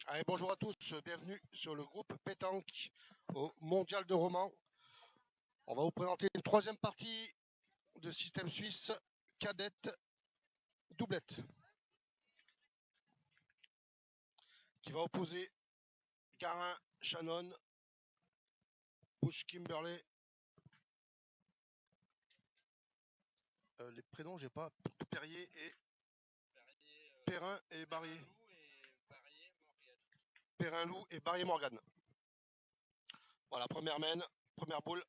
Allez, bonjour à tous, bienvenue sur le groupe Pétanque au Mondial de Romans. On va vous présenter une troisième partie de système suisse cadette doublette qui va opposer Garin, Shannon, Bush, Kimberley. Les prénoms, j'ai pas. Perrier et Perrin et Barrier. Perrin Loup et Barrier Morgan. Voilà, première main, première boule.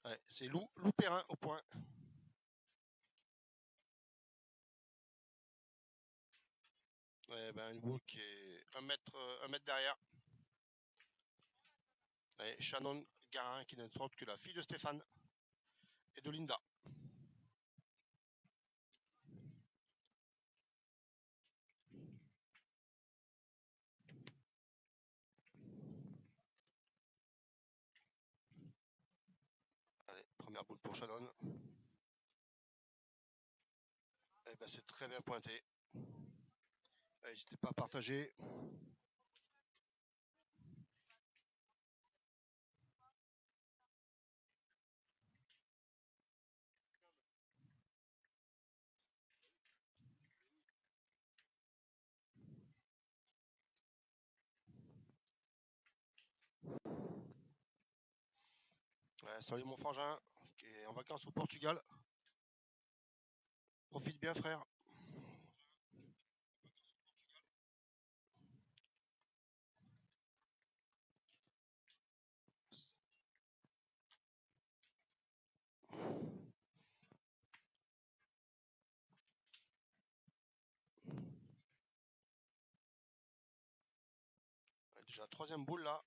Ouais, c'est Loup Perrin au point. Ouais, ben, une boule qui est un mètre derrière. Et Shannon Garin qui n'est autre que la fille de Stéphane et de Linda. Allez, première boule pour Shannon. Eh ben, c'est très bien pointé. N'hésitez pas à partager. Ouais, salut mon frangin qui est en vacances au Portugal. Profite bien frère. Déjà troisième boule là.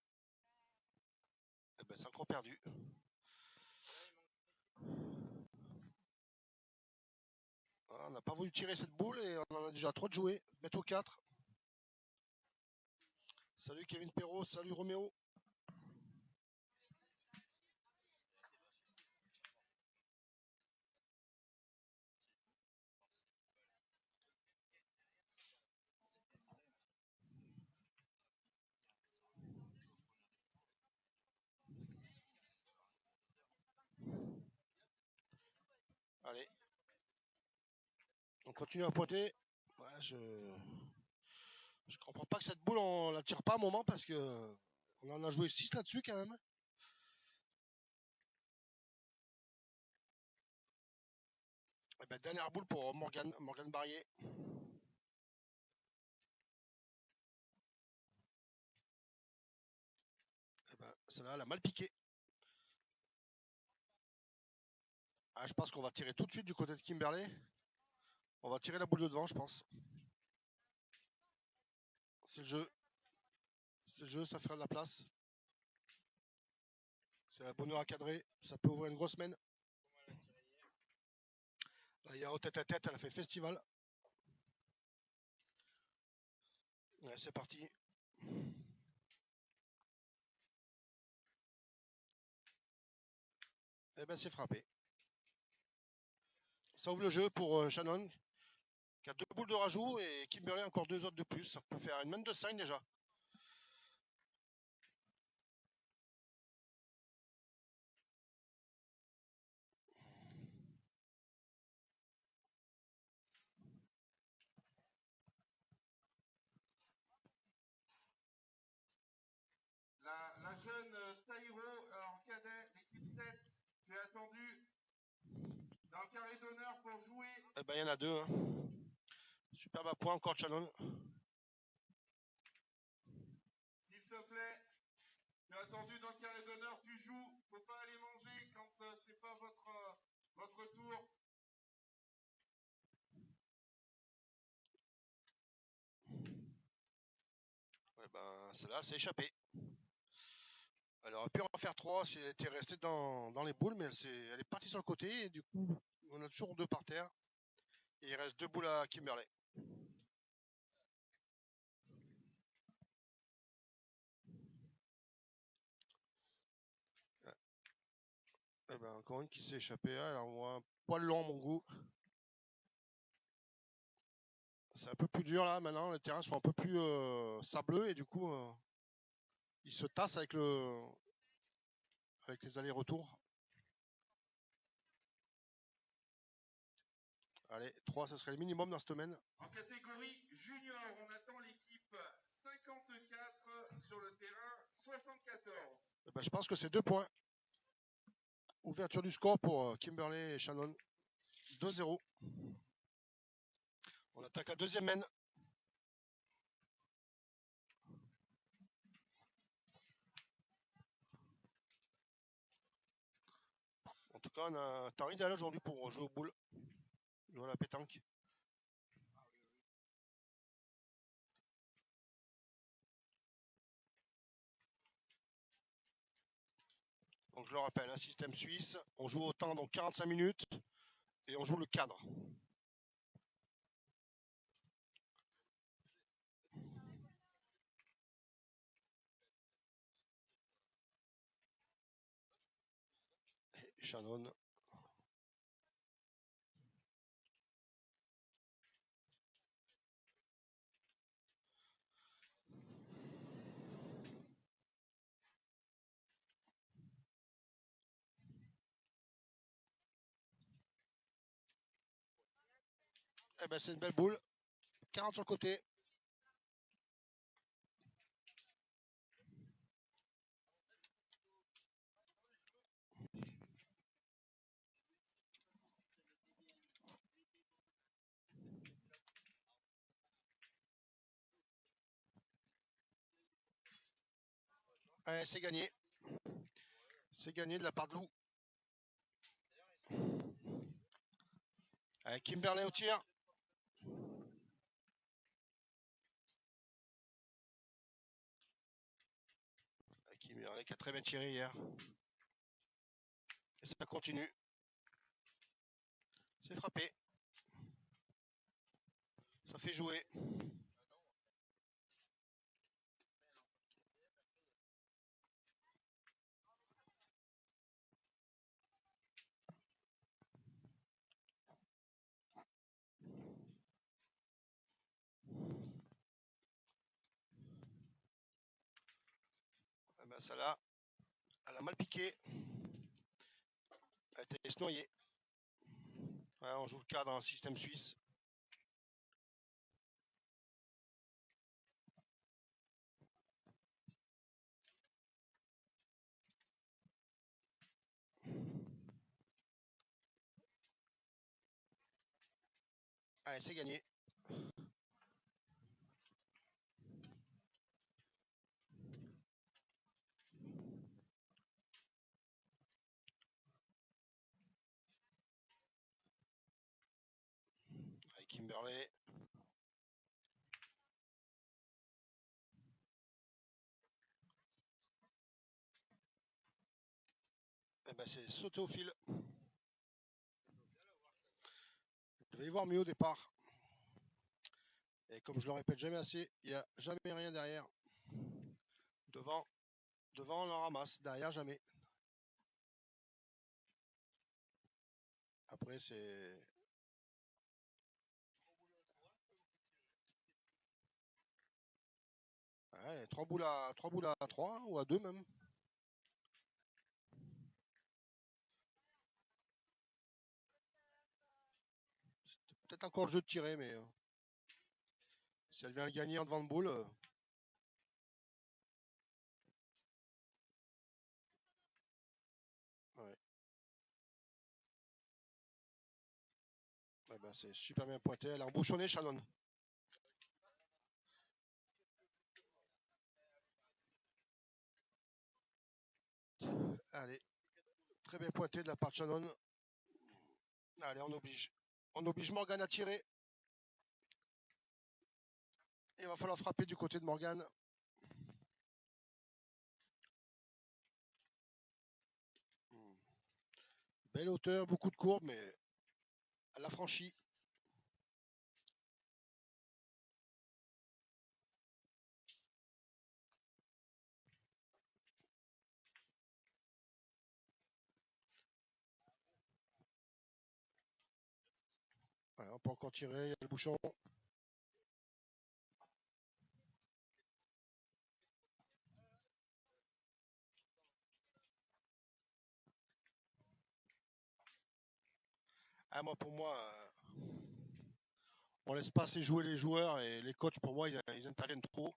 Eh ben, c'est encore perdu. Voilà, on n'a pas voulu tirer cette boule et on en a déjà trop de jouer. Mettre au 4. Salut Kevin Perrault, salut Roméo. Allez. On continue à pointer. Ouais, je comprends pas que cette boule on la tire pas à un moment parce que on en a joué 6 là-dessus quand même. Eh ben, dernière boule pour Morgan Barrier. Eh ben, celle-là, elle a mal piqué. Ah, je pense qu'on va tirer tout de suite du côté de Kimberley. On va tirer la boule de devant, je pense. C'est le jeu. C'est le jeu, ça fera de la place. C'est un bonheur à cadrer. Ça peut ouvrir une grosse semaine. Là, il y a au tête à tête, elle a fait festival. Ouais, c'est parti. Eh ben, c'est frappé. Ça ouvre le jeu pour Shannon, qui a 2 boules de rajout et Kimberley encore 2 autres de plus. Ça peut faire une main de 5 déjà. La jeune Taïro en cadet, l'équipe 7, qui est attendue dans le carré d'honneur pour jouer. Eh ben, il y en a 2. Hein. Superbe à point encore Shannon. S'il te plaît, tu es attendu dans le carré d'honneur, tu joues. Faut pas aller manger quand c'est pas votre tour. Eh ben, celle-là, elle s'est échappée. Elle aurait pu en faire 3 si elle était restée dans les boules, mais elle est partie sur le côté et du coup, on a toujours 2 par terre. Et il reste 2 boules à Kimberley. Eh ben, encore une qui s'est échappée. Elle envoie un poil long à mon goût. C'est un peu plus dur là maintenant, les terrains sont un peu plus sableux et du coup ils se tassent avec les allers-retours. Allez, 3, ça serait le minimum dans ce domaine. En catégorie junior, on attend l'équipe 54 sur le terrain 74. Eh ben, je pense que c'est 2 points. Ouverture du score pour Kimberley et Shannon. 2-0. On attaque la deuxième mène. En tout cas, on a un temps idéal aujourd'hui pour jouer aux boules. Jouer à la pétanque. Donc je le rappelle, un système suisse. On joue au temps, donc 45 minutes. Et on joue le cadre. Et Shannon. Eh ben c'est une belle boule. 40 sur le côté. Allez, c'est gagné. C'est gagné de la part de Lou. Allez, Kimberley au tir. Kimberley qui a très bien tiré hier. Et ça continue. C'est frappé. Ça fait jouer. Eh ben, ça là, elle a mal piqué. Elle était noyée. Ouais, on joue le cadre dans un système suisse. Allez, c'est gagné. Allez, Kimberley. Eh ben, c'est sauté au fil. Je devais y voir mieux au départ. Et comme je le répète jamais assez, il n'y a jamais rien derrière. Devant, on en ramasse. Derrière, jamais. Après, c'est... Ouais, 3 boules à 3 ou à 2 même. C'était peut-être encore le jeu de tirer, mais si elle vient le gagner en devant de boule, ouais. Ouais, ben, c'est super bien pointé. Elle a embouchonné Shannon. Allez, très bien pointé de la part de Shannon. Allez, on oblige. On oblige Morgan à tirer. Il va falloir frapper du côté de Morgan. Belle hauteur, beaucoup de courbes, mais elle l'a franchi. Ouais, on peut encore tirer, il y a le bouchon. Ah, moi, pour moi, on laisse pas assez jouer les joueurs et les coachs, pour moi, ils interviennent trop.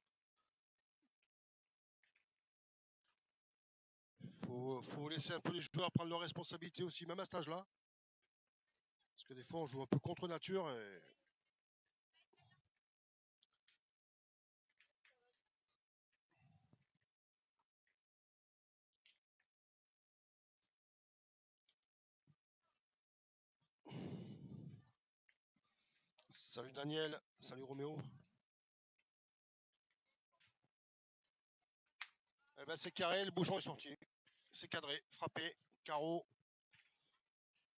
Faut laisser un peu les joueurs prendre leurs responsabilités aussi, même à cet âge-là. Parce que des fois, on joue un peu contre nature. Salut Daniel, salut Roméo. Eh ben, c'est carré, le bouchon est sorti. C'est cadré, frappé, carreau.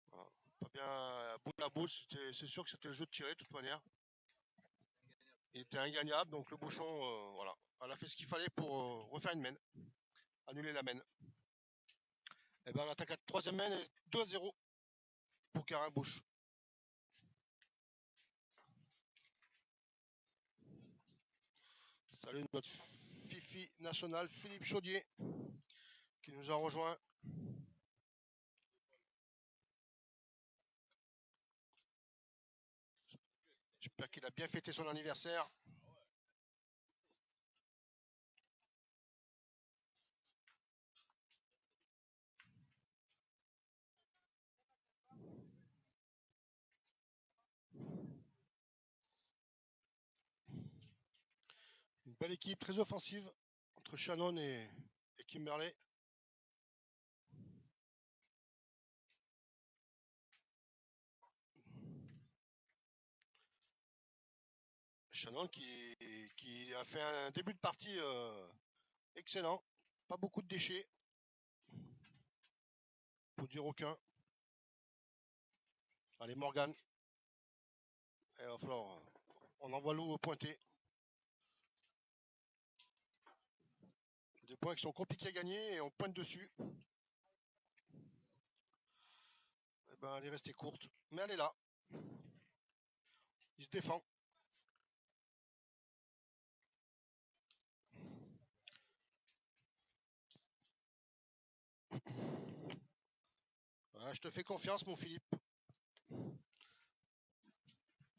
Voilà. Pas bien, bout de la boule, c'est sûr que c'était le jeu de tirer de toute manière. Il était ingagnable, donc le bouchon, voilà. Elle a fait ce qu'il fallait pour refaire une main, annuler la main. Et ben, on attaque à troisième main et 2-0 pour Carin Bouche. Salut notre Fifi national Philippe Chaudier qui nous a rejoint. J'espère qu'il a bien fêté son anniversaire. Une belle équipe très offensive entre Shannon et Kimberley. Shannon qui a fait un début de partie excellent. Pas beaucoup de déchets. Pour dire aucun. Allez, Morgan. Et il va falloir. On envoie l'eau au pointé. Des points qui sont compliqués à gagner et on pointe dessus. Eh ben, elle est restée courte. Mais elle est là. Il se défend. Ouais, je te fais confiance, mon Philippe.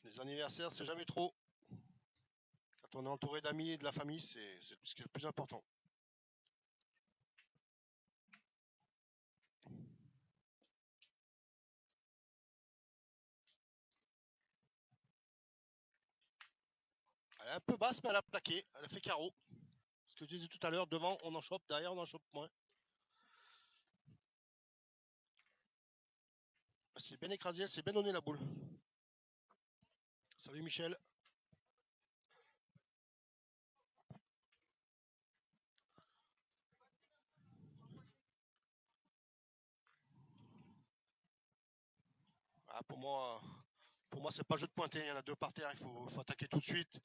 Les anniversaires, c'est jamais trop. Quand on est entouré d'amis et de la famille, c'est ce qui est le plus important. Elle est un peu basse, mais elle a plaqué. Elle a fait carreau. Ce que je disais tout à l'heure, devant, on en chope, derrière, on en chope moins. C'est bien écrasé, c'est bien donné la boule. Salut Michel. Ah, pour moi, c'est pas le jeu de pointer. Il y en a deux par terre, il faut attaquer tout de suite.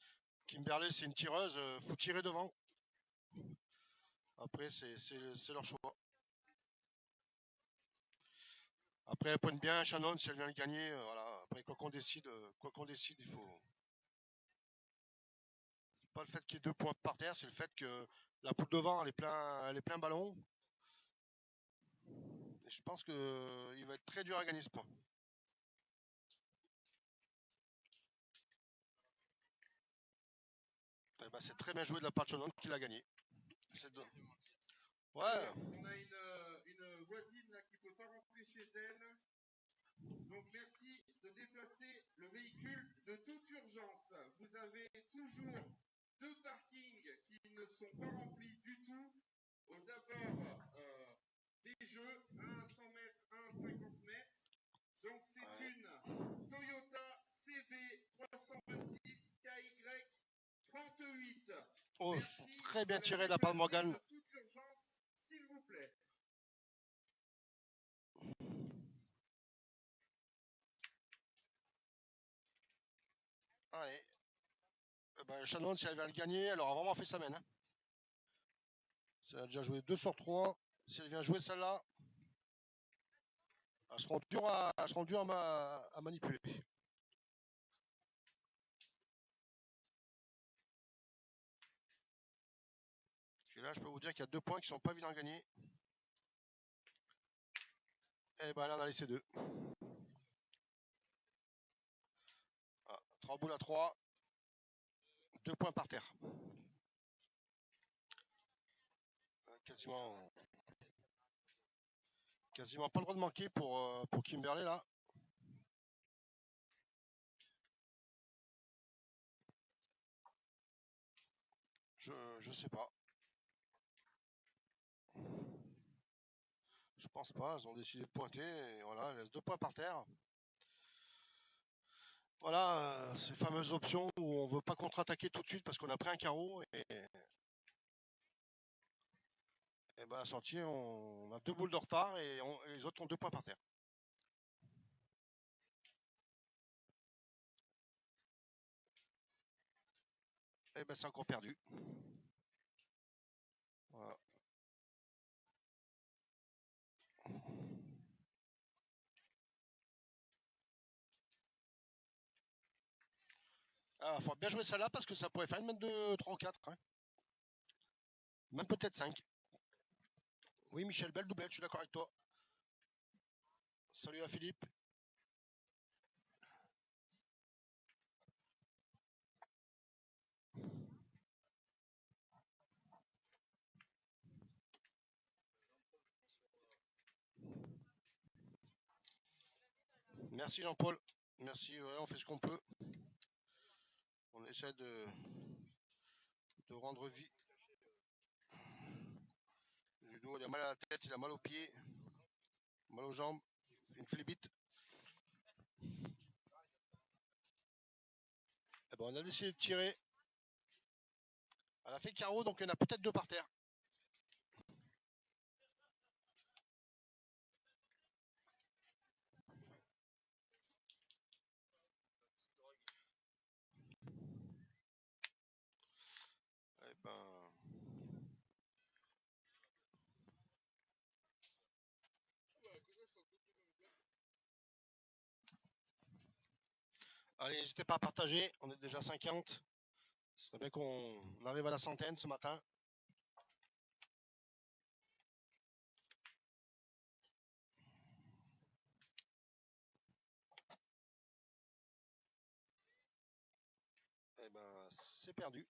Kimberley, c'est une tireuse, faut tirer devant. Après, c'est leur choix. Après, elle pointe bien Shannon si elle vient le gagner. Voilà. Après, quoi qu'on décide, il faut. C'est pas le fait qu'il y ait deux points par terre, c'est le fait que la boule devant, elle est plein ballon. Et je pense qu'il va être très dur à gagner ce point. Eh ben, c'est très bien joué de la part de Shannon qui l'a gagné. Ouais. On a une voisine là, qui ne peut pas rentrer chez elle. Donc merci de déplacer le véhicule de toute urgence. Vous avez toujours deux parkings qui ne sont pas remplis du tout aux abords des jeux, un à 100 mètres, un à 50 mètres. Donc c'est une Toyota CB 326 KY 38. Oh, Merci très bien de tiré de la part de Morgan. de toute urgence, s'il vous plaît. Allez. Eh ben, Shannon, si elle vient le gagner, elle aura vraiment fait sa main. Hein. Si elle a déjà joué 2 sur 3, si elle vient jouer celle-là, elles seront dures à manipuler. Et là, je peux vous dire qu'il y a 2 points qui sont pas évidents à gagner. Et ben là, on a laissé 2. 3 boules à 3. 2 points par terre. Quasiment pas le droit de manquer pour Kimberley là. Je sais pas. Je pense pas. Elles ont décidé de pointer. Et voilà, elles laissent 2 points par terre. Voilà, ces fameuses options où on veut pas contre-attaquer tout de suite parce qu'on a pris un carreau. Et ben à la sortie, on a 2 boules de retard et les autres ont 2 points par terre. Et ben c'est encore perdu. Voilà. Ah, faut bien jouer celle-là parce que ça pourrait faire une mètre de 3 ou 4. Hein. Même peut-être 5. Oui, Michel, belle doublette, je suis d'accord avec toi. Salut à Philippe. Merci Jean-Paul. Merci, ouais, on fait ce qu'on peut. On essaie de rendre vie. Ludo, il a mal à la tête, il a mal aux pieds, mal aux jambes, il fait une flébite. Eh ben, on a décidé de tirer. Elle a fait carreau, donc il y en a peut-être 2 par terre. Eh ben... Allez, n'hésitez pas à partager, on est déjà 50. Ce serait bien qu'on arrive à la centaine ce matin. Eh ben, c'est perdu.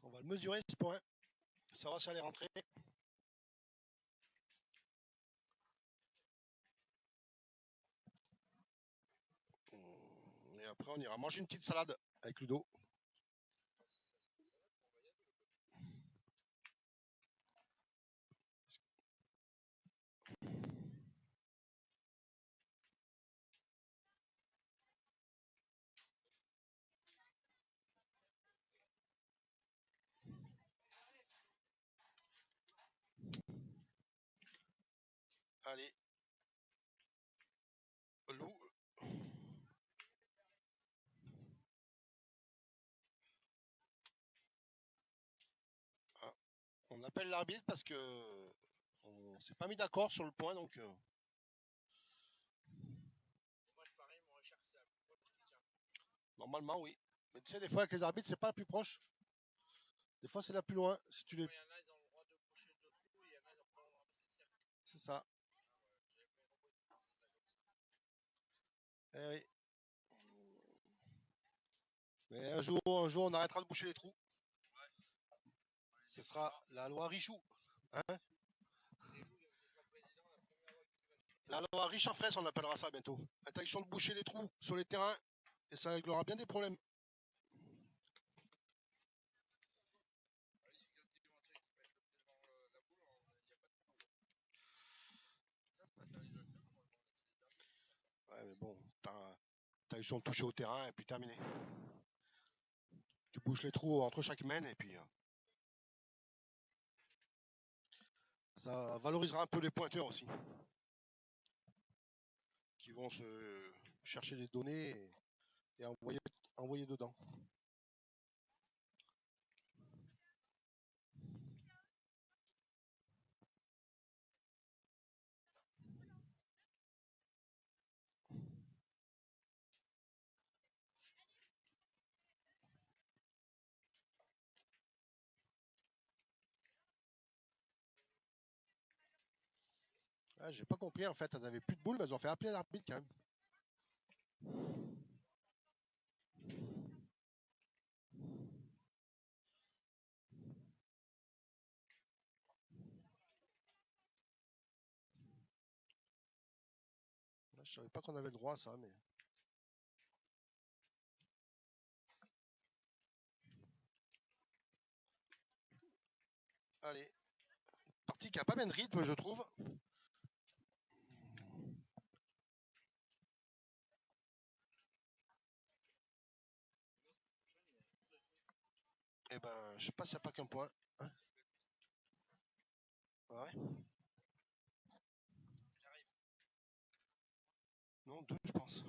On va le mesurer ce point. Ça va, ça allait rentrer. Et après, on ira manger une petite salade avec Ludo. Allez. Lou. Ah, on appelle l'arbitre parce que on s'est pas mis d'accord sur le point, donc... Normalement, oui. Mais tu sais, des fois, avec les arbitres, c'est pas la plus proche. Des fois, c'est la plus loin. Si tu les... C'est ça. Eh oui. Mais un jour, on arrêtera de boucher les trous. Ce sera la loi Richou. Hein, la loi Riche en fraise, on appellera ça bientôt. Interdiction de boucher les trous sur les terrains. Et ça réglera bien des problèmes. Ouais, mais bon, interdiction de toucher au terrain et puis terminé. Tu bouches les trous entre chaque mène et puis... ça valorisera un peu les pointeurs aussi. qui vont se chercher les données et envoyer dedans. Ah, j'ai pas compris en fait, elles avaient plus de boules, mais elles ont fait appeler l'arbitre quand même. Je savais pas qu'on avait le droit à ça, mais. Allez. Partie qui a pas bien de rythme, je trouve. Eh ben, je sais pas s'il n'y a pas qu'un point. Hein, ah ouais. Non, deux, je pense.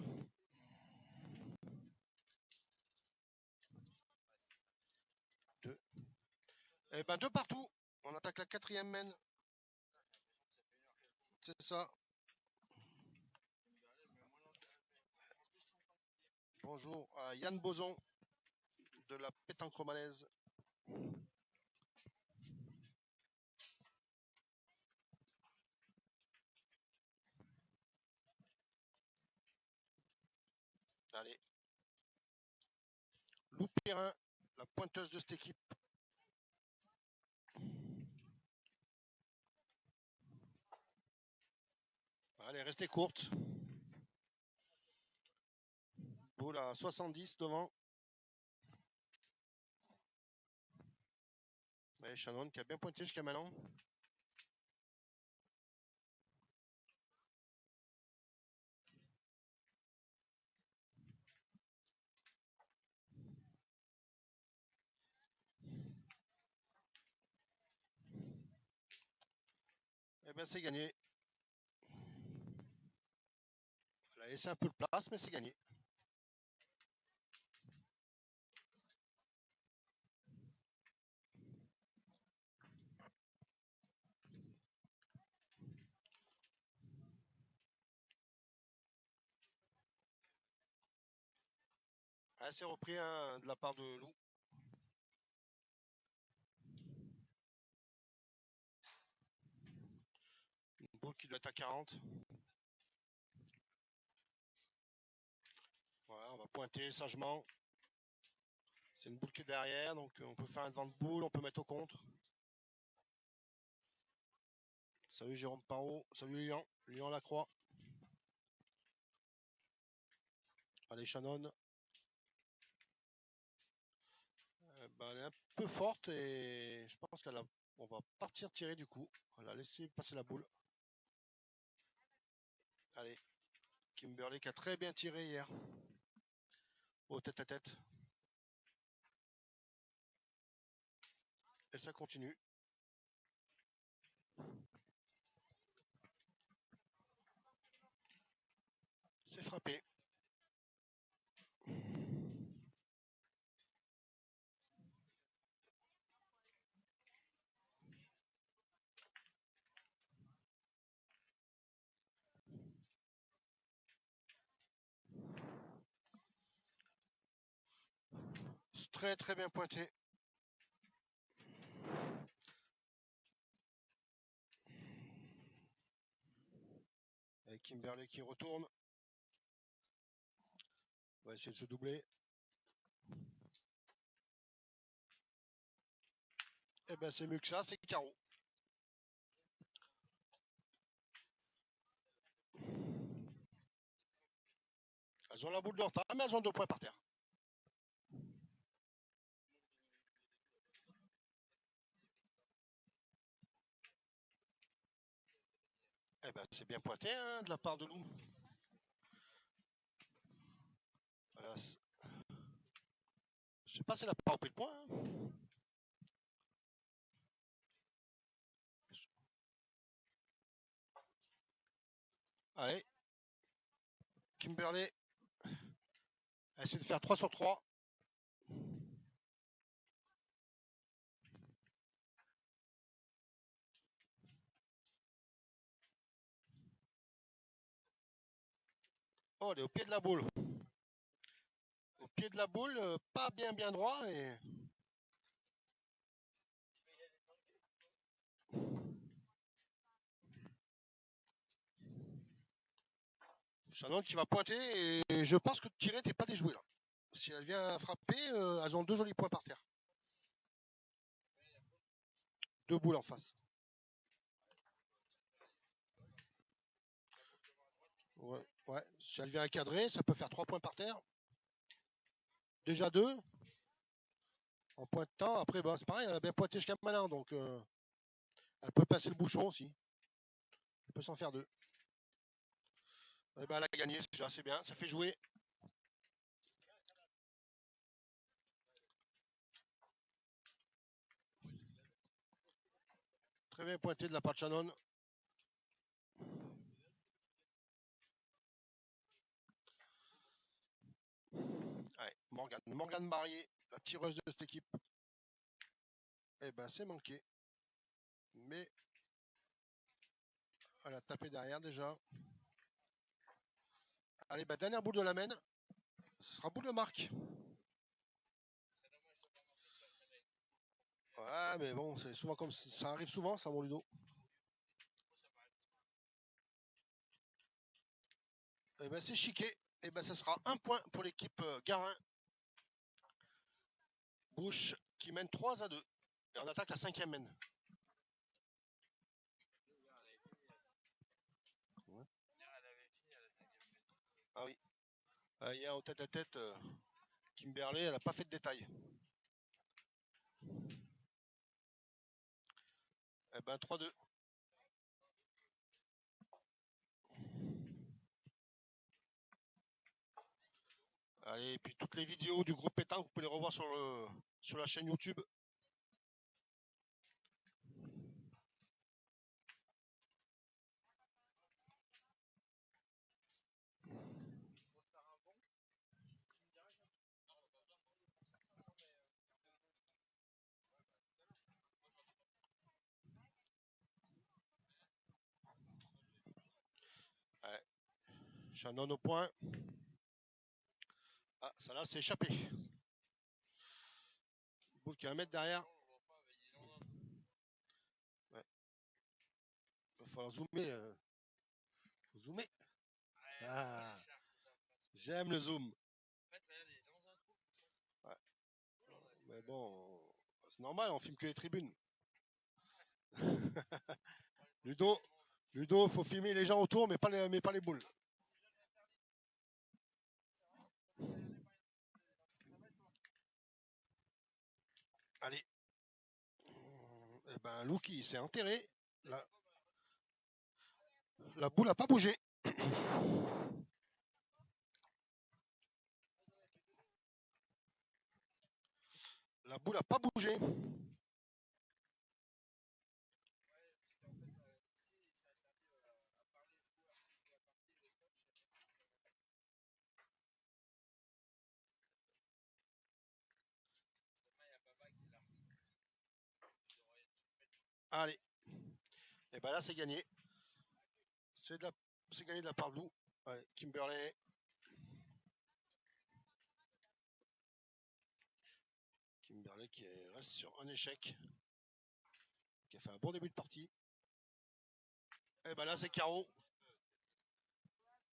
Deux. Eh ben, deux partout. On attaque la quatrième main. C'est ça. Bonjour à Yann Boson de la pétanque romanaise. Allez. Lou Perrin, la pointeuse de cette équipe. Allez, restez courte. Boule à 70 devant. Allez, Shannon qui a bien pointé jusqu'à maintenant. Eh bien, c'est gagné. Elle a laissé un peu de place, mais c'est gagné. Ah, c'est repris hein, de la part de Lou. Une boule qui doit être à 40. Voilà, on va pointer sagement. C'est une boule qui est derrière, donc on peut faire un devant de boule, on peut mettre au contre. Salut Jérôme Parot, salut Lyon, Lyon Lacroix. Allez Shannon. Ben, elle est un peu forte et je pense on va partir tirer du coup. On va laisser passer la boule. Allez, Kimberley qui a très bien tiré hier. Au tête à tête. Et ça continue. C'est frappé. C'est très très bien pointé. Avec Kimberley qui retourne. On va essayer de se doubler. Et ben c'est mieux que ça, c'est carreau. Elles ont la boule de retard, mais elles ont 2 points par terre. Eh ben c'est bien pointé hein, de la part de Lou. Voilà. Je sais pas si elle a pas repris le point. Hein. Allez. Kimberley essaie de faire 3 sur 3. Oh, elle est au pied de la boule. Au pied de la boule, pas bien droit. Et Shannon qui va pointer. Et je pense que tirer n'était pas déjoué là. Si elle vient frapper, elles ont 2 jolis points par terre. 2 boules en face. Ouais. Si elle vient cadrer, ça peut faire 3 points par terre. Déjà 2. En pointant. Après, bah, c'est pareil, elle a bien pointé jusqu'à Malin. Donc, elle peut passer le bouchon aussi. Elle peut s'en faire 2. Et ben, elle a gagné, c'est déjà assez bien. Ça fait jouer. Très bien pointé de la part de Shannon. Ouais, Morgane Marié, la tireuse de cette équipe. Eh ben, c'est manqué. Mais elle a tapé derrière déjà. Allez, bah, dernière boule de la mène. Ce sera boule de marque. Ouais, mais bon, c'est souvent comme ça arrive souvent, ça, mon Ludo. Eh ben, c'est chiqué. Eh ben, ça sera 1 point pour l'équipe Garin. Bouche qui mène 3-2. Et on attaque la 5e mène. Ouais. Ah oui. Hier, au tête-à-tête, Kimberley, elle n'a pas fait de détails. Eh ben, 3-2. Allez, et puis toutes les vidéos du groupe pétanque, vous pouvez les revoir sur la chaîne YouTube. Ouais. Shannon au point. Ah, ça là, c'est échappé. Boule qui est 1 mètre derrière. Ouais. Il va falloir zoomer. Zoomer. Ah, j'aime le zoom. Ouais. Mais bon, c'est normal, on filme que les tribunes. Ludo, faut filmer les gens autour, mais pas les boules. Allez. Eh ben, Luki s'est enterré. La boule n'a pas bougé. La boule n'a pas bougé. Allez. Et ben là, c'est gagné. C'est gagné de la part de nous. Allez, Kimberley. Kimberley qui reste sur un échec. Qui a fait un bon début de partie. Et ben là, c'est Caro.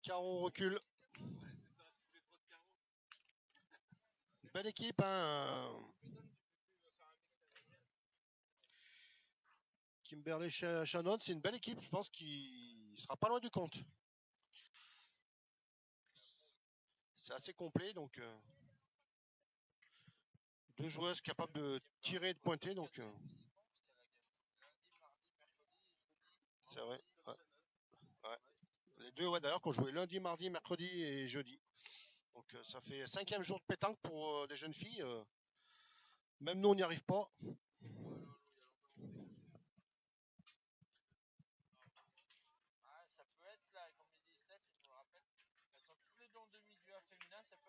Caro recule. Belle équipe, hein. Kimberley Shannon, c'est une belle équipe. Je pense qu'il sera pas loin du compte. C'est assez complet, donc 2 joueuses capables de tirer et de pointer, donc c'est vrai. Ouais. Ouais. Les deux, ouais, d'ailleurs, qu'on jouait lundi, mardi, mercredi et jeudi. Donc ça fait 5e jour de pétanque pour des jeunes filles. Même nous, on n'y arrive pas.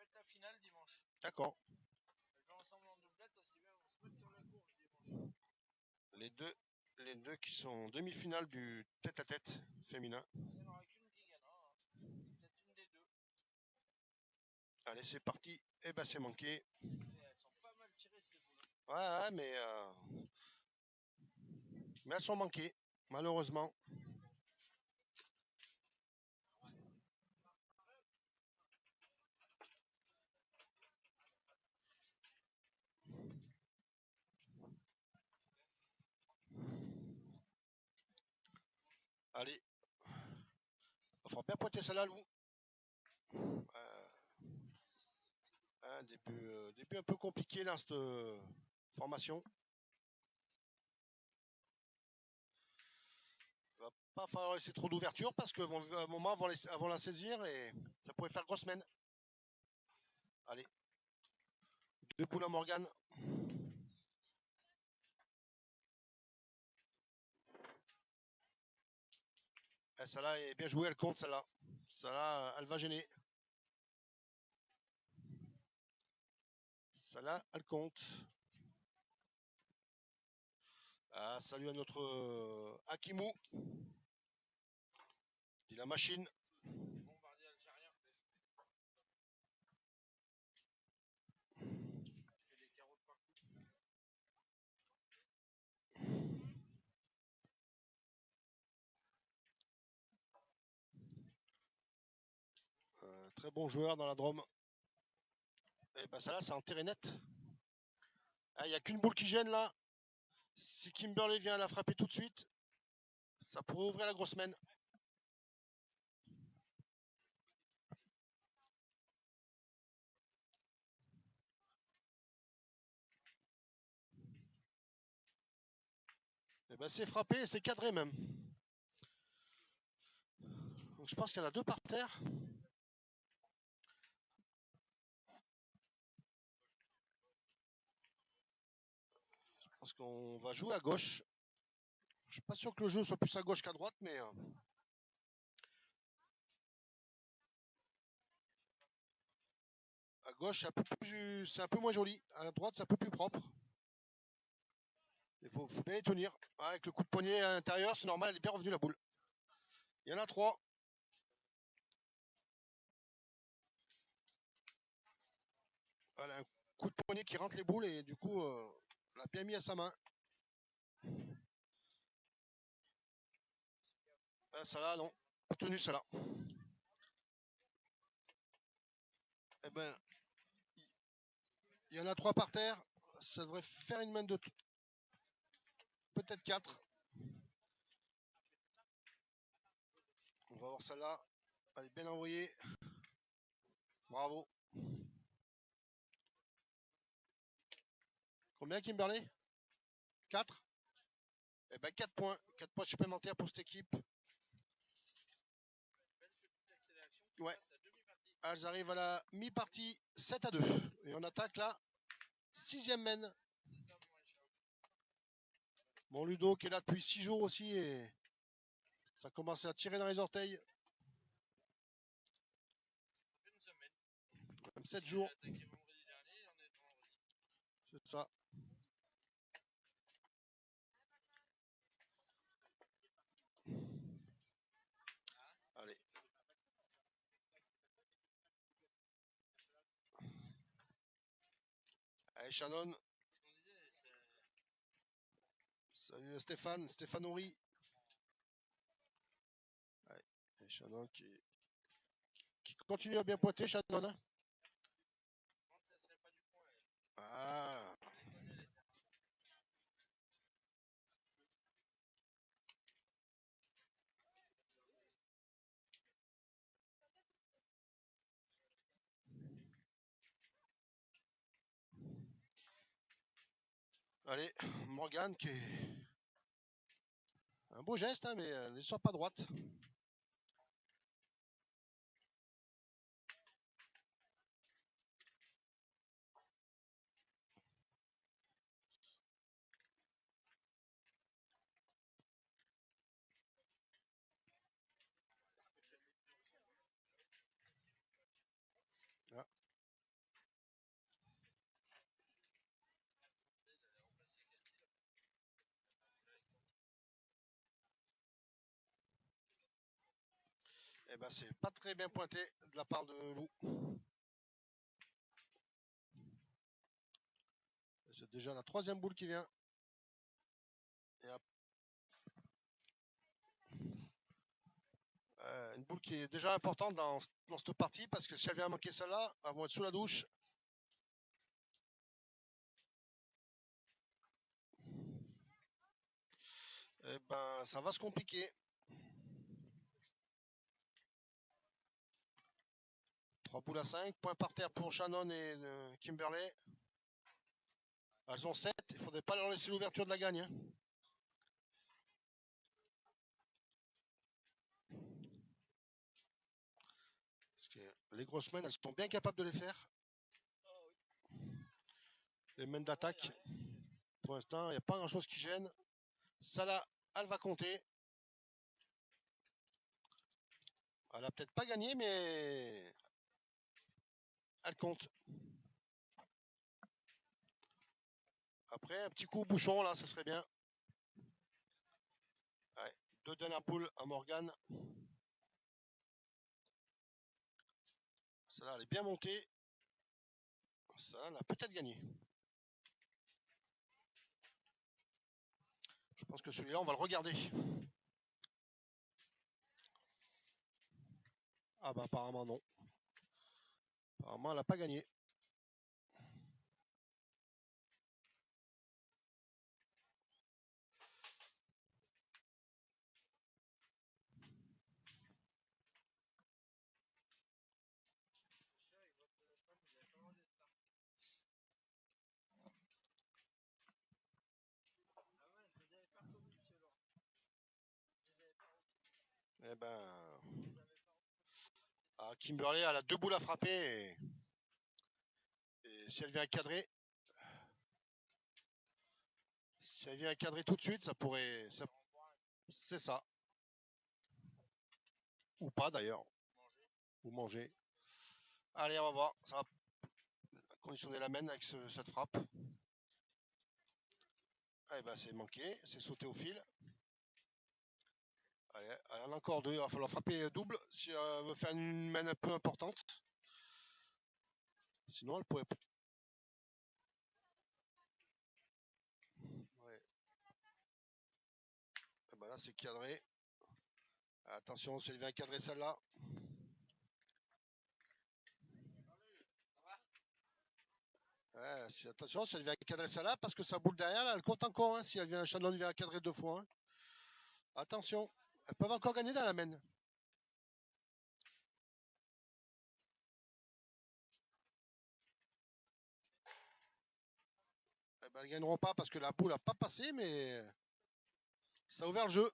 être la finale dimanche. D'accord. Elles jouent ensemble en doublette, aussi bien on se met sur la course dimanche. Les deux qui sont en demi-finale du tête-à-tête féminin. Il n'y en aura qu'une qui gagnera. Hein. Peut-être une des deux. Allez, c'est parti. Eh ben, c'est manqué. Et elles sont pas mal tirées ces boules. Ouais, mais elles sont manquées, malheureusement. Allez. Il faudra bien pointer celle-là, Lou. Début un peu compliqué là, cette formation. Il va pas falloir laisser trop d'ouverture parce qu'à un moment, vont la saisir et ça pourrait faire grosse semaine. Allez. 2 boules à Morgane. Celle-là est bien jouée, elle compte celle-là. Celle-là, elle va gêner. Celle-là, elle compte. Ah, salut à notre Akimou. Dit la machine. Bombardier algérien. Il fait des carreaux de partout. Très bon joueur dans la Drôme. Et ben celle-là, c'est en terrain net. Il n'y a qu'une boule qui gêne là. Si Kimberley vient la frapper tout de suite, ça pourrait ouvrir la grosse semaine. Et ben c'est frappé et c'est cadré même. Donc je pense qu'il y en a 2 par terre. Je pense qu'on va jouer à gauche. Je suis pas sûr que le jeu soit plus à gauche qu'à droite, mais à gauche c'est un peu moins joli. À droite, c'est un peu plus propre. Il faut bien les tenir. Avec le coup de poignet à l'intérieur, c'est normal, elle est bien revenue la boule. Il y en a 3. Voilà, un coup de poignet qui rentre les boules et du coup, l'a bien mis à sa main. Celle-là, non. Pas tenu celle-là. Eh ben, il y en a 3 par terre. Ça devrait faire une main de tout. Peut-être 4. On va voir celle-là. Elle est bien envoyée. Bravo. Combien Kimberley 4. Eh ben 4 points. 4 points supplémentaires pour cette équipe. Ouais. Elles arrivent à la mi-partie 7-2. Et on attaque la 6e mène. Bon, Ludo qui est là depuis 6 jours aussi et ça commence à tirer dans les orteils. Même 7 jours. C'est ça. Allez. Allez, Shannon. Salut Stéphane Horry. Allez. Et Shannon qui continue à bien pointer, Shannon. Hein. Ah. Allez, Morgane qui est un beau geste, hein, mais elle ne soit pas droite. Et ben c'est pas très bien pointé de la part de Lou. C'est déjà la troisième boule qui vient. Et une boule qui est déjà importante dans cette partie parce que si elle vient à manquer celle-là, elles vont être sous la douche. Et ben ça va se compliquer. 3 boules à 5, points par terre pour Shannon et Kimberley. Elles ont 7, il ne faudrait pas leur laisser l'ouverture de la gagne. Hein. Parce que les grosses mains, elles sont bien capables de les faire. Les mains d'attaque. Pour l'instant, il n'y a pas grand-chose qui gêne. Salah, elle va compter. Elle n'a peut-être pas gagné, mais elle compte. Après, un petit coup au bouchon, là, ça serait bien. Ouais, 2 dernières poules à Morgane. Celle-là, elle est bien montée. Celle-là, elle a peut-être gagné. Je pense que celui-là, on va le regarder. Ah bah apparemment non. Apparemment, elle n'a pas gagné. Eh ben... Ah, Kimberley, elle a 2 boules à frapper. Et si elle vient cadrer... Si elle vient cadrer tout de suite, ça pourrait... C'est ça. Ou pas d'ailleurs. Ou manger. Allez, on va voir. Ça va conditionner la main avec cette frappe. Eh ben, c'est manqué. C'est sauté au fil. Allez, elle en a encore 2. Il va falloir frapper double si elle veut faire une main un peu importante. Sinon, elle pourrait... Ouais. Eh ben là, c'est cadré. Attention, si elle vient cadrer celle-là. Ouais, attention, si elle vient cadrer celle-là, parce que sa boule derrière, là, elle compte encore. Hein, si elle vient, Shannon vient cadrer 2 fois. Hein. Attention, elles peuvent encore gagner dans la main. Eh ben, elles ne gagneront pas parce que la boule n'a pas passé, mais ça a ouvert le jeu.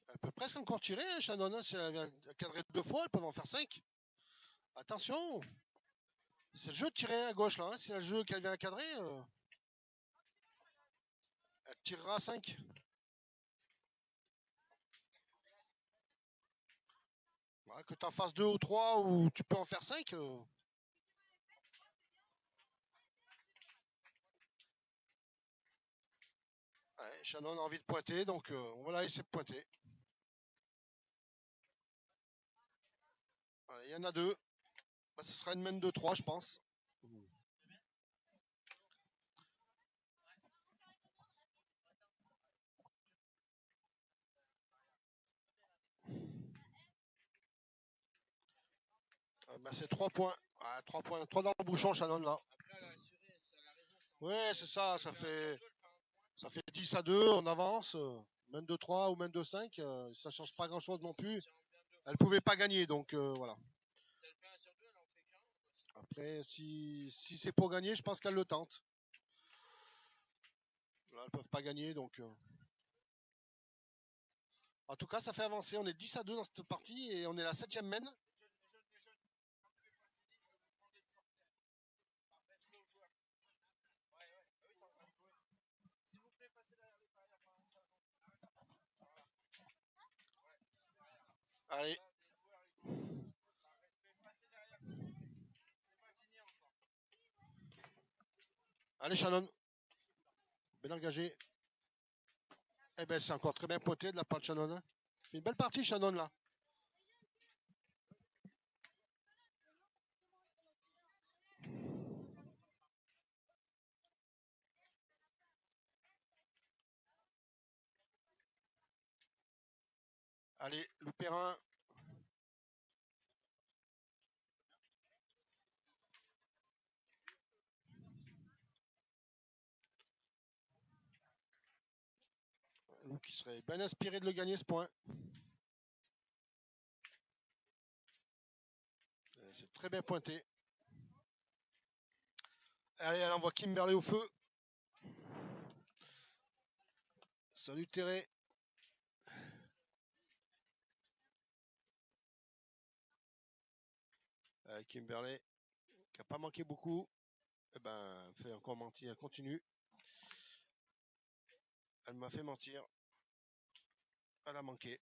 Elle peut presque encore tirer, hein, Shannon. Hein, si elle vient cadrer 2 fois, elles peuvent en faire 5. Attention, c'est le jeu de tirer à gauche là. Hein, si elle a le jeu qu'elle vient cadrer, elle tirera à 5. Voilà, que tu en fasses 2 ou 3 ou tu peux en faire 5. Ouais, Shannon a envie de pointer, donc on va la laisser pointer. Il y en a 2. Bah, ce sera une main de 3, je pense. Bah, c'est 3 points. 3 points. 3 dans le bouchon, Shannon, là. Après, elle a assuré, elle a raison. Ouais, c'est ça. Ça fait 10 à 2. On avance. Main de 3 ou main de 5. Ça change pas grand-chose non plus. Elle pouvait pas gagner, donc voilà. Si elle fait 1 sur 2, elle en fait qu'un. Après, si c'est pour gagner, je pense qu'elle le tente. Là, elles peuvent pas gagner, donc... En tout cas, ça fait avancer. On est 10 à 2 dans cette partie et on est la 7e main. Allez. Allez, Shannon. bien engagé. Eh ben, c'est encore très bien pointé de la part de Shannon. Hein. Il fait une belle partie, Shannon, là. Allez, Lou Perrin. Lou qui serait bien inspiré de le gagner, ce point. C'est très bien pointé. Allez, elle envoie Kimberley au feu. Salut Théré. Kimberley, qui n'a pas manqué beaucoup. Eh ben, fait encore mentir, elle continue. Elle m'a fait mentir. Elle a manqué.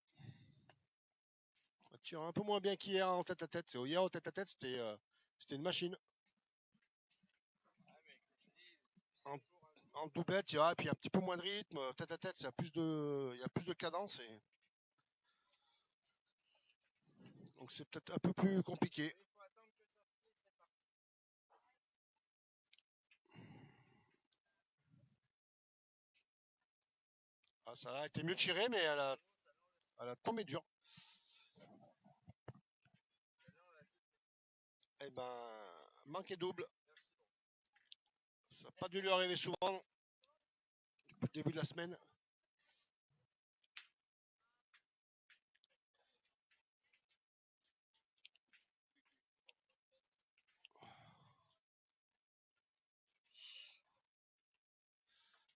Elle tire un peu moins bien qu'hier en tête à tête. Hier en tête à tête, c'était une machine. En doublette, il y a puis un petit peu moins de rythme. Tête à tête, il y a plus de cadence. Donc c'est peut-être un peu plus compliqué. Ah, ça a été mieux tiré, mais elle a tombé dur. Eh ben, manqué double. Ça n'a pas dû lui arriver souvent depuis le début de la semaine.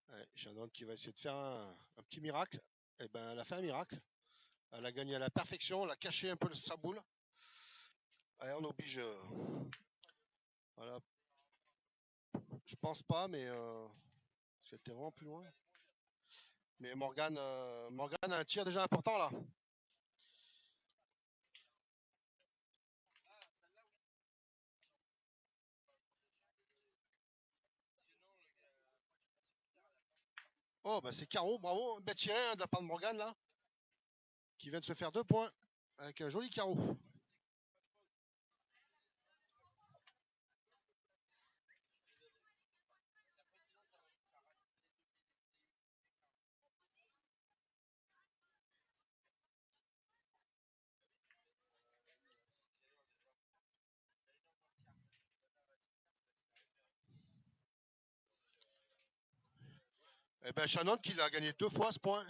Ouais, Shannon qui va essayer de faire un petit miracle. Eh ben, elle a fait un miracle. Elle a gagné à la perfection. Elle a caché un peu sa boule. Allez, on oblige. Voilà. Je pense pas, mais c'était vraiment plus loin. Mais Morgane a un tir déjà important là. Oh, bah c'est Caro, bravo. Bête tiré hein, de la part de Morgane là. Qui vient de se faire 2 points. Avec un joli carreau. Eh ben Shannon qui l'a gagné 2 fois ce point.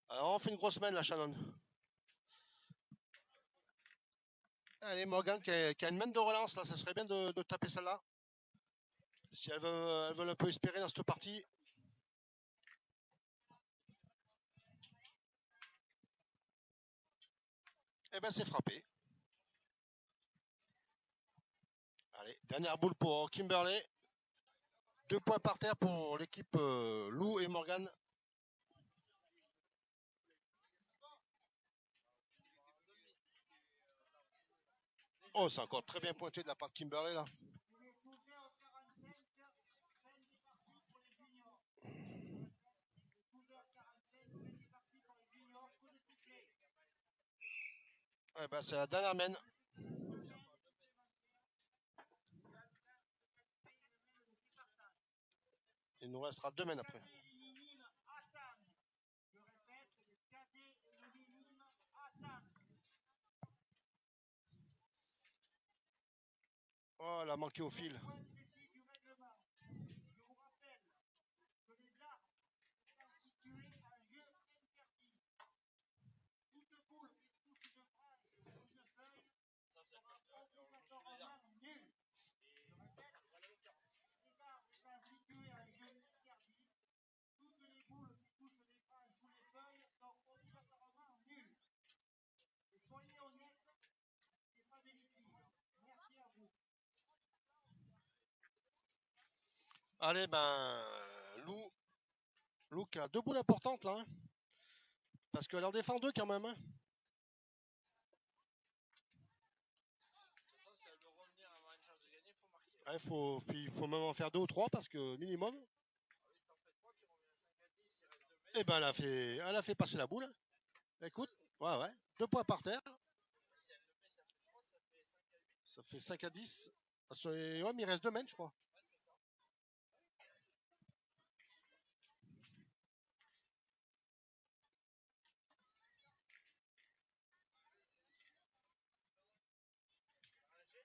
Alors on fait une grosse semaine là, Shannon. Allez, Morgane qui a une main de relance là, ça serait bien de taper celle-là. Si elles veulent un peu espérer dans cette partie. Eh ben c'est frappé. Allez, dernière boule pour Kimberley. 2 points par terre pour l'équipe Lou et Morgane. Oh, c'est encore très bien pointé de la part de Kimberley là. Eh ben c'est la dernière mène. Il nous restera 2 mènes après. Oh, elle a manqué au fil. Allez, ben, Lou qui a 2 boules importantes là. Hein, parce qu'elle en défend 2 quand même. Hein. Il faut même en faire 2 ou 3 parce que minimum. Et ben elle a fait passer la boule. Écoute, ouais. 2 points par terre. Si elle le met, ça fait 3, ça fait 5 à 8. Ça fait 5 à 10. Ouais, mais il reste 2 mènes, je crois. Ouais, c'est ça.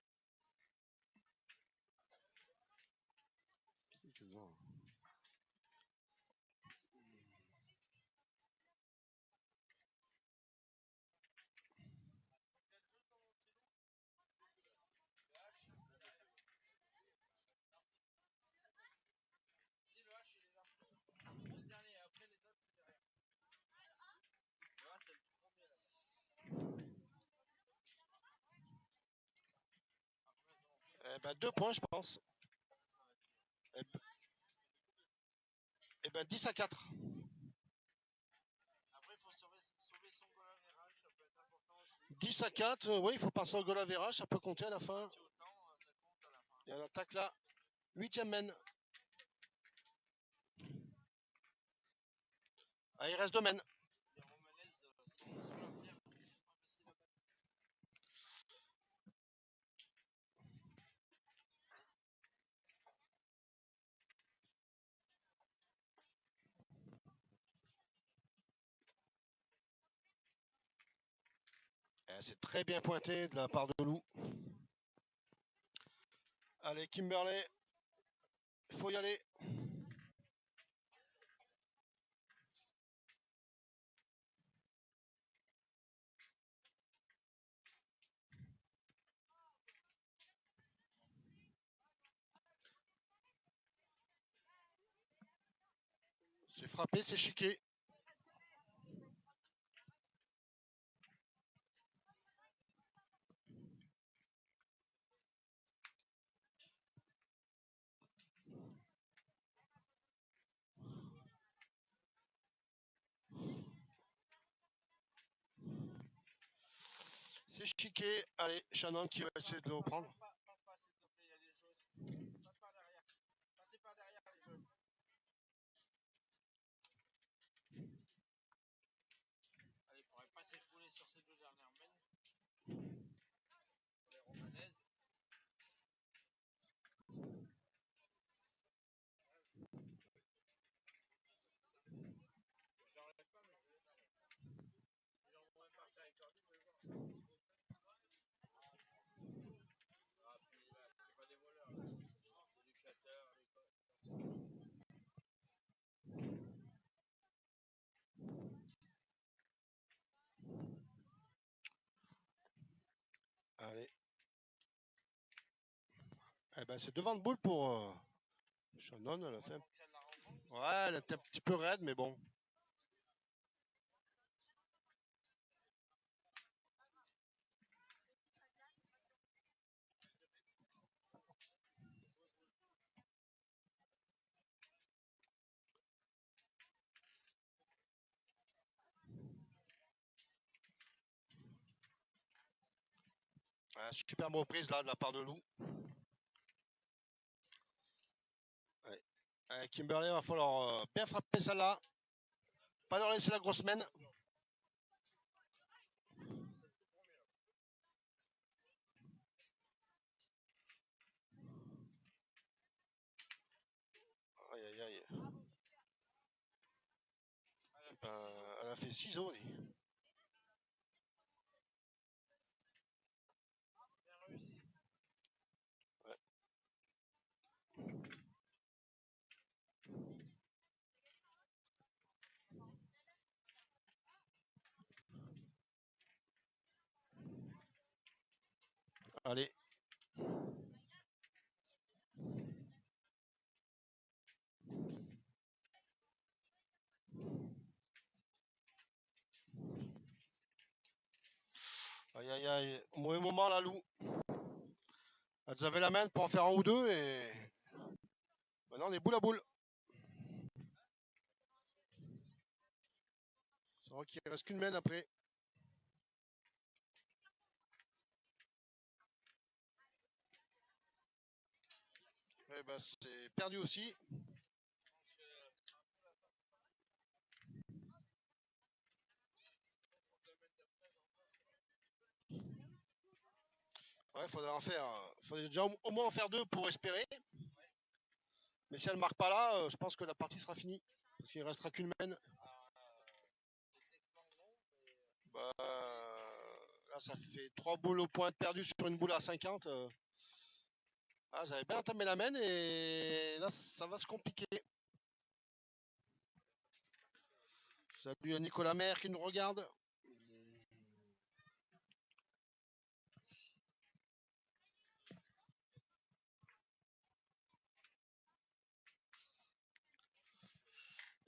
Si le H il est là. Le dernier, après les autres c'est derrière. Le A c'est le tout premier là. Eh ben 2 points, je pense. Eh ben 10 à 4. Après il faut sauver son goal average, ça peut être important aussi. 10 à 4, oui, il faut passer au goal average, ça peut compter à la fin. Si autant, ça compte à la fin. Et on attaque là. 8e mène. Ah, il reste 2 mènes. Les Romanaises sont super bien. C'est très bien pointé de la part de Lou. Allez, Kimberley. Il faut y aller. C'est frappé, c'est chiqué. C'est chiqué. Allez, Shannon qui va essayer de le reprendre. Passe pas s'il te plaît, il y a des joueuses. Passe par derrière. Passez par derrière les joueuses. Allez, il faudrait pas s'écrouler sur ces 2 dernières mènes. Pour les Romanaises. J'enlève pas, mais je vais les envoie un par territoire du voir. Ah, puis là, c'est pas des voleurs, là. C'est des éducateurs à l'école. Allez. Eh ben, c'est devant de boule pour Shannon. Elle a fait ouais, elle était un petit peu raide, mais bon. Superbe reprise là de la part de Lou. Kimberley, va falloir bien frapper celle-là. Pas leur laisser la grosse mène. Aïe aïe aïe. Elle a fait ciseaux. Bien réussi. Ouais. Allez. Aïe aïe aïe. Au mauvais moment là, Lou. Elles avaient la main pour en faire un ou deux et maintenant on est boule à boule. C'est vrai qu'il reste qu'une mène après. Eh ben, c'est perdu aussi. Ouais, faudrait déjà au moins en faire 2 pour espérer. Mais si elle marque pas là, je pense que la partie sera finie. Parce qu'il ne restera qu'une main. Techniquement non, mais Bah, là, ça fait 3 boules au point perdu sur une boule à 50. Ah, j'avais bien entamé la main et là, ça va se compliquer. Salut à Nicolas Maire qui nous regarde.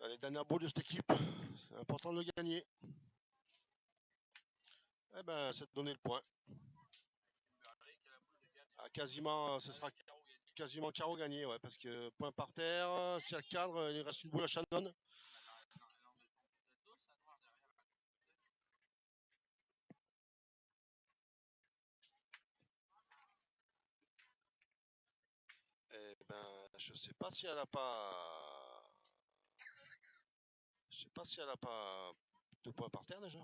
Les dernières boules de cette équipe, c'est important de le gagner. Eh ben, c'est de donner le point. Timberlake a la boule de gagner. Ah, quasiment, ce sera Carreau gagné. quasiment carreau gagné, ouais, parce que point par terre, si elle cadre, il reste une boule à Shannon. Elle en met peut-être d'autres, ça noir derrière. Eh ben, je sais pas si elle a pas. Je sais pas si elle a pas 2 points par terre déjà.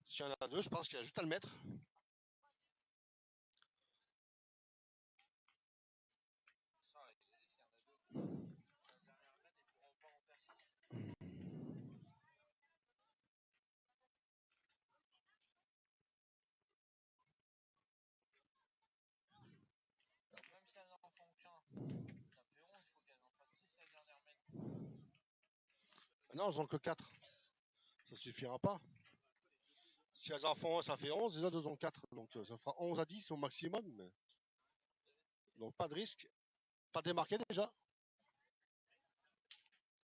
Si elle en a 2, je pense qu'il y a juste à le mettre. Ça, avec les il y en a deux. La dernière main, ils pourront pas en faire 6. Même si elles en font qu'un, ça fait 11, il faut qu'elles en fassent 6 la dernière main. Non, elles ont que 4. Ça suffira pas. Si elles en font 1, ça fait 11. Les autres, elles ont 4. Donc ça fera 11 à 10 au maximum. Donc pas de risque. Pas démarqué déjà.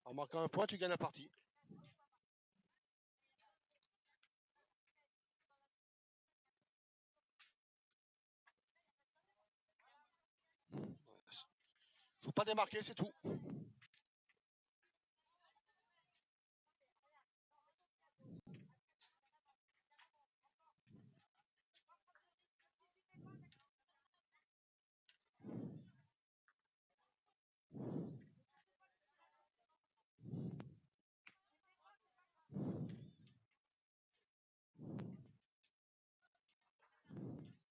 En marquant un point, tu gagnes la partie. Faut pas démarquer, c'est tout.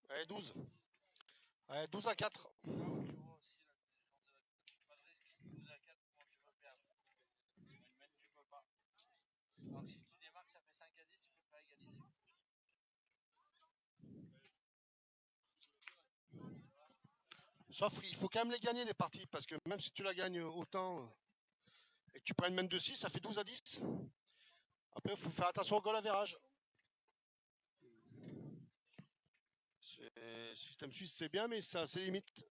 Allez, 12. Allez, 12 à 4. C'est là où tu vois aussi l'intelligence de la coach. Pas de risque. 12 à 4, comment tu veux perdre? Une main, tu peux pas. Alors que si tu démarques, ça fait 5 à 10, tu peux pas égaliser. Sauf qu'il faut quand même les gagner les parties. Parce que même si tu la gagnes autant et que tu prends une main de 6, ça fait 12 à 10. Après, il faut faire attention au goal average. Système suisse, c'est bien, mais ça a ses limites.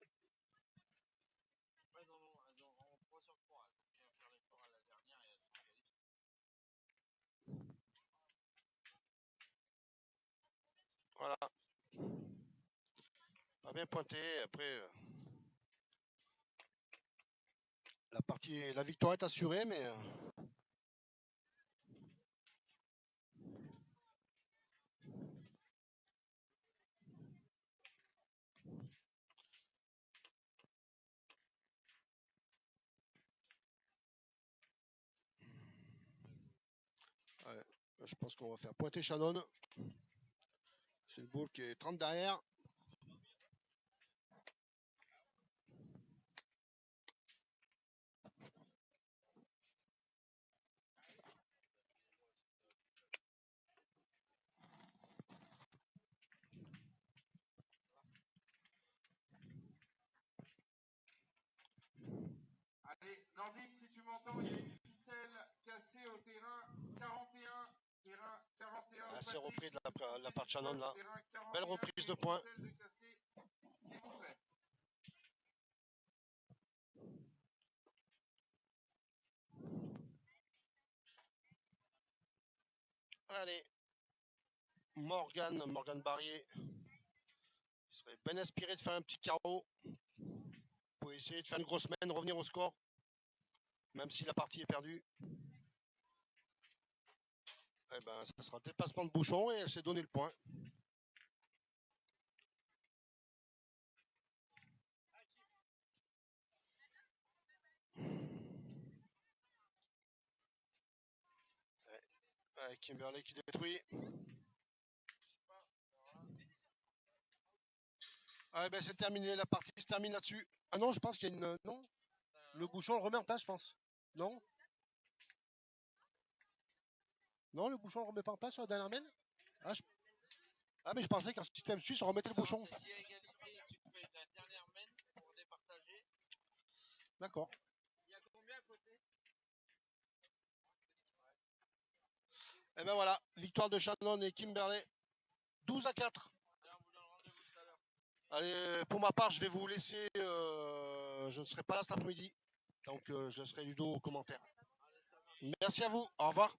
Ouais, elles auront 3 sur 3. Elles vont bien faire l'effort à la dernière et elles seront qualifiées. Voilà. Pas bien pointé. Après, la victoire est assurée, mais ouais, je pense qu'on va faire pointer Shannon. C'est une boule qui est 30 derrière. Allez, Nordique, si tu m'entends, il y a une ficelle cassée au terrain 41. Terrain 41. Ah, au c'est repris Patrick, de la part de Shannon là. terrain 41, Belle reprise de une points. ficelle de cassé, s'il vous plaît. Allez. Morgan Barrier. Il serait bien inspiré de faire un petit carreau pour essayer de faire une grosse main, revenir au score. Même si la partie est perdue. Eh ben, ça sera dépassement de bouchon et elle s'est donné le point. Kimberley qui détruit. Ah ben c'est terminé, la partie se termine là-dessus. Ah non, je pense qu'il y a une... Non, le bouchon on le remet en place, je pense. Non? Non, le bouchon on le remet pas en place sur la dernière main? Ah, ah, mais je pensais qu'en système suisse on remettait le bouchon. Non, c'est si à égalité, tu fais la dernière main pour départager. D'accord. Il y a combien à côté? Et ben voilà, victoire de Shannon et Kimberley. 12-4. Alors, on vous donne rendez-vous tout à l'heure. Allez, pour ma part, je vais vous laisser. Je ne serai pas là cet après-midi. Donc, je laisserai Ludo aux commentaires. Allez, ça marche. Merci à vous. Au revoir.